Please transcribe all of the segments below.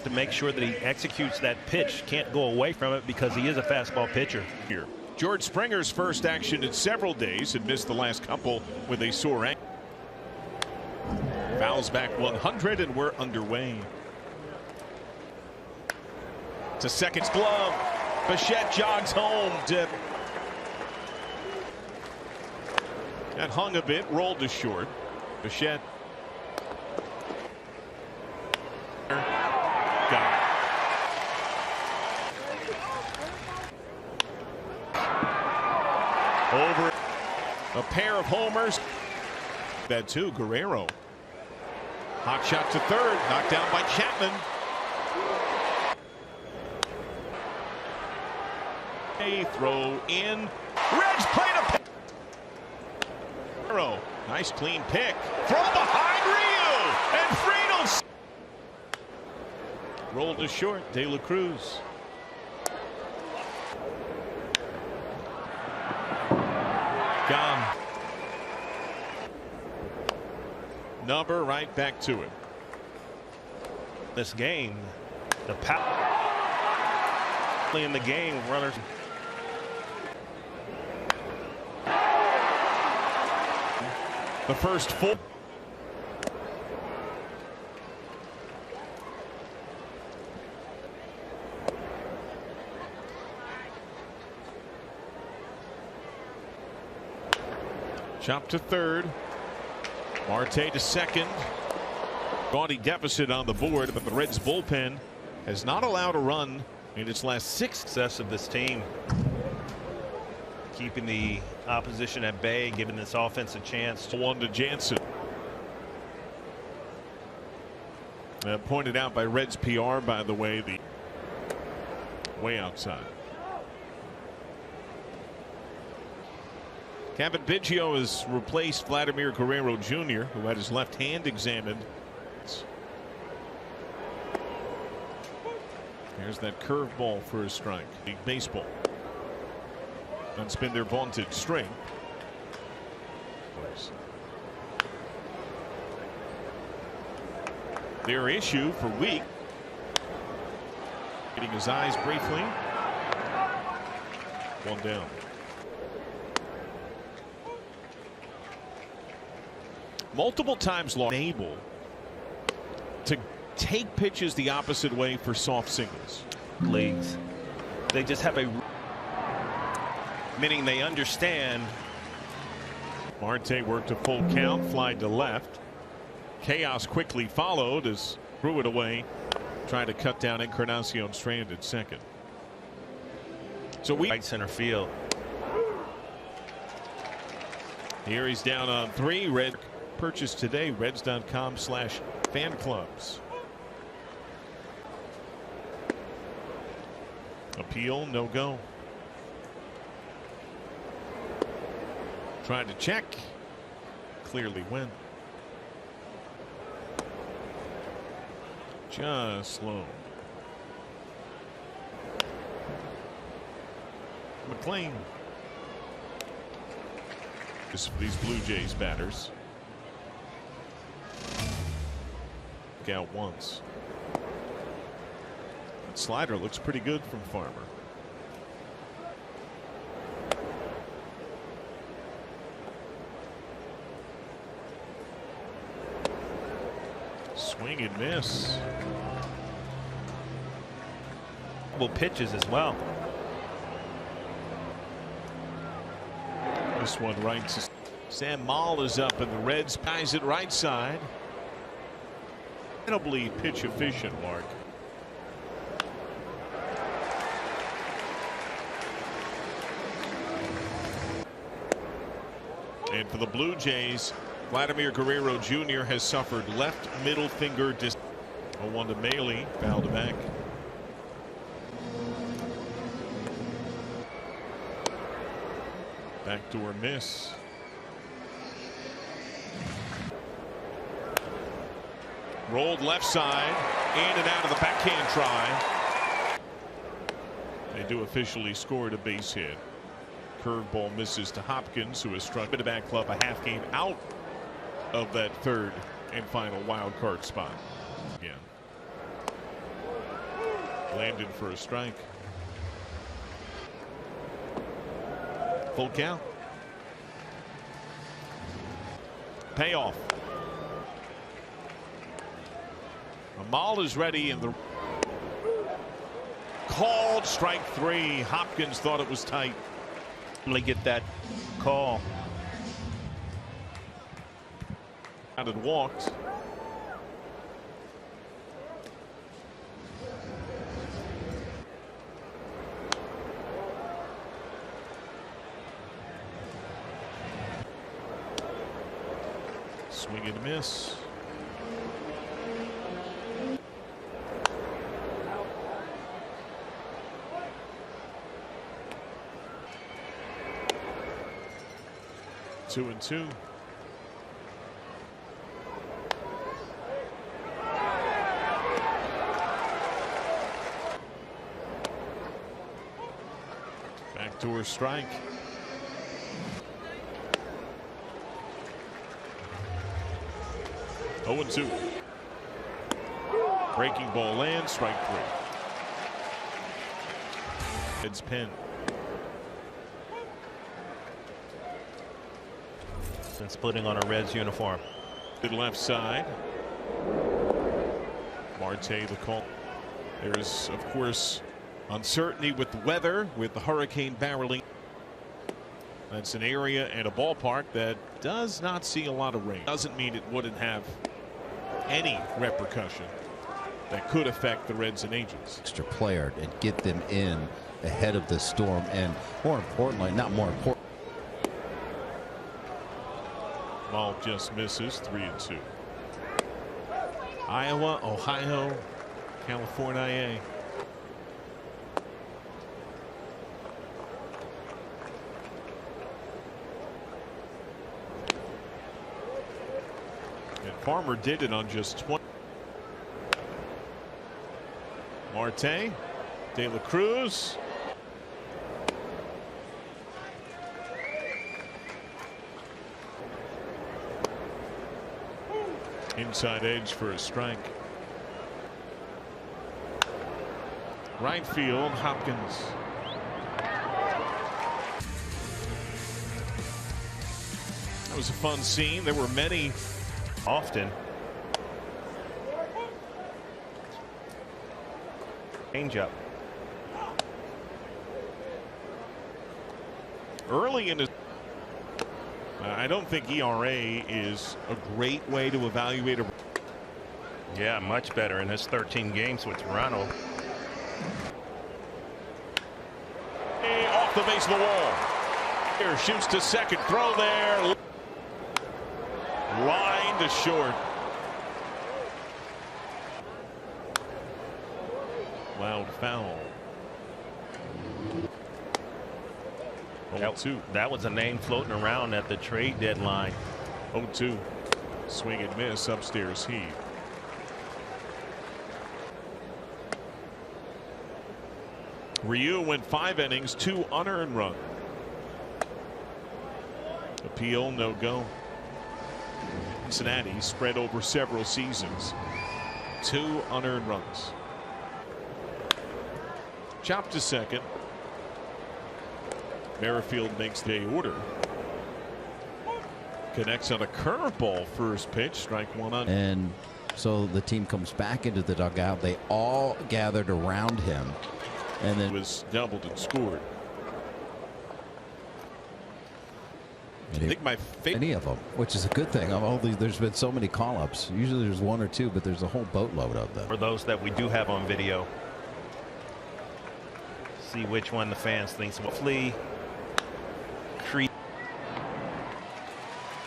have to make sure that he executes that pitch, can't go away from it because he is a fastball pitcher. Here, George Springer's first action in several days, had missed the last couple with a sore ankle. Fouls back 100 and we're underway. To second glove. Bichette jogs home. That hung a bit, rolled to short. Bichette. Got it. Over a pair of homers. That too, Guerrero. Hot shot to third, knocked down by Chapman. A throw in. Reds played a Guerrero. Nice clean pick. Throw behind Ryu. And Friedel. Rolled to short. De La Cruz. Gone. Number right back to it. This game, the power in the game, runners. The first full. Chop to third. Marte to second. Gaudy deficit on the board, but the Reds bullpen has not allowed a run in its last 6 success of this team. Keeping the opposition at bay, giving this offense a chance. 1 to Jansen. Pointed out by Reds PR, by the way, the way outside. Kevin Biggio has replaced Vladimir Guerrero Jr., who had his left hand examined. There's that curveball for a strike. Big baseball. That's been their vaunted strength. Their issue for week. Getting his eyes briefly. 1 down. Multiple times able to take pitches the opposite way for soft singles. Leagues. They just have a, meaning they understand. Marte worked a full count, flied to left. Chaos quickly followed as threw it away, trying to cut down Encarnacion stranded second. So we right center field. Here he's down on 3. Red purchase today, reds.com/fanclubs. Appeal, no go. Trying to check. Clearly win. Just low. McLean. This for these Blue Jays batters. Out once. That slider looks pretty good from Farmer. Swing and miss. Well, pitches as well. This one right. Sam Maul is up and the Reds ties it right side. Incredibly pitch efficient, Mark. And for the Blue Jays, Vladimir Guerrero Jr. has suffered left middle finger dis. 0-1 to Maile, fouled back. Backdoor miss. Rolled left side, in and out of the backhand try. They do officially scored a base hit. Curveball misses to Hopkins, who has struck back club a half game out of that third and final wild card spot. Again. Landed for a strike. Full count. Payoff. Amal is ready and the called strike 3. Hopkins thought it was tight. Get that call. Out and walked. Swing and a miss. Two and two. Backdoor strike. Oh and 2. Breaking ball lands, strike 3. It's pinned. Since putting on a Reds uniform. To the left side. Marte the call. There's of course uncertainty with the weather with the hurricane barreling. That's an area and a ballpark that does not see a lot of rain. Doesn't mean it wouldn't have any repercussion that could affect the Reds and Angels. Extra player and get them in ahead of the storm, and more importantly, not more important. Ball just misses. 3 and 2. Iowa, Ohio, California. And Farmer did it on just 20. Marte, De La Cruz. Inside edge for a strike. Right field, Hopkins. That was a fun scene. There were many. Often. Change up. Early in his. I don't think ERA is a great way to evaluate a. Yeah, much better in his 13 games with Toronto. Off the base of the wall. Here shoots to second. Throw there. Line to short. Loud foul. 0-2. That was a name floating around at the trade deadline. 0-2. Swing and miss. Upstairs heave. Ryu went 5 innings, 2 unearned runs. Appeal no go. Cincinnati spread over several seasons. 2 unearned runs. Chopped to second. Merrifield makes the order. Connects on a curveball first pitch. Strike 1 on. And so the team comes back into the dugout. They all gathered around him. And then was doubled and scored. I think my favorite. Any of them, which is a good thing. There's been so many call-ups. Usually there's 1 or 2, but there's a whole boatload of them. For those that we do have on video. See which one the fans think. Hopefully,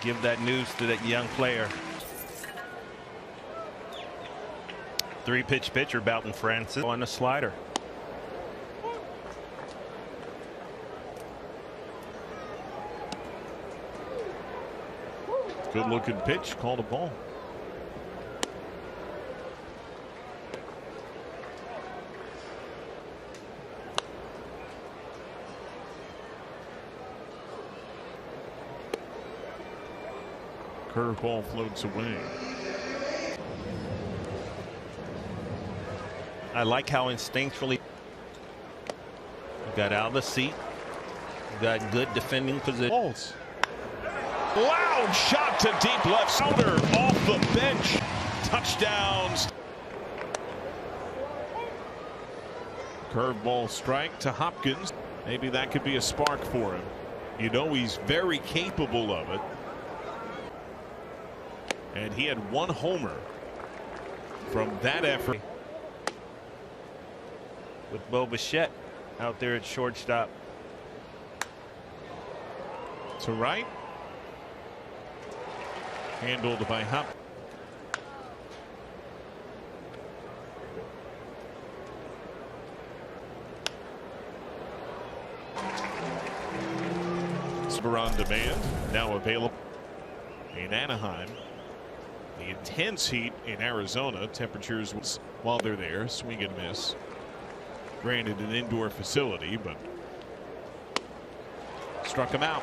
give that news to that young player. 3-pitch pitcher, Boughton Francis on the slider. Good looking pitch, called a ball. Curveball floats away. I like how instinctually got out of the seat. Got good defending position. Balls. Loud shot to deep left center off the bench. Touchdowns. Curveball strike to Hopkins. Maybe that could be a spark for him. You know he's very capable of it. And he had one homer from that effort. With Bo Bichette out there at shortstop. To right. Handled by Hop. On demand now available in Anaheim. The intense heat in Arizona. Temperatures while they're there, swing and miss. Granted, an indoor facility, but struck him out.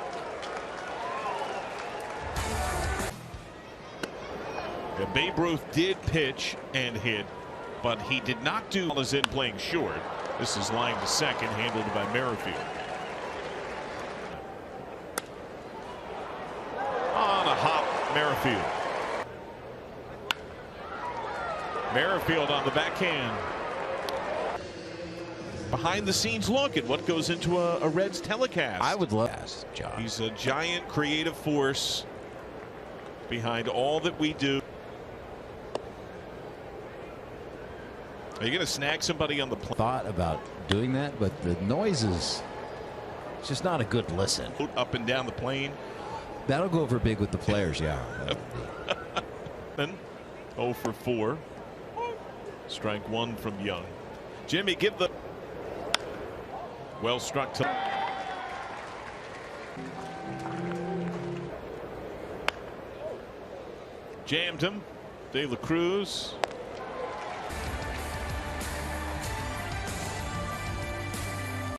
And Babe Ruth did pitch and hit, but he did not do as in playing short. This is line to second, handled by Merrifield. On a hop, Merrifield. Merrifield on the backhand. Behind the scenes look at what goes into a Reds telecast. I would love that, John. He's a giant creative force behind all that we do. Are you going to snag somebody on the plane? Thought about doing that, but the noise is just not a good listen. Up and down the plane. That'll go over big with the players, yeah. 0 for 4. Strike one from Young. Jimmy, give the well struck to jammed him. De La Cruz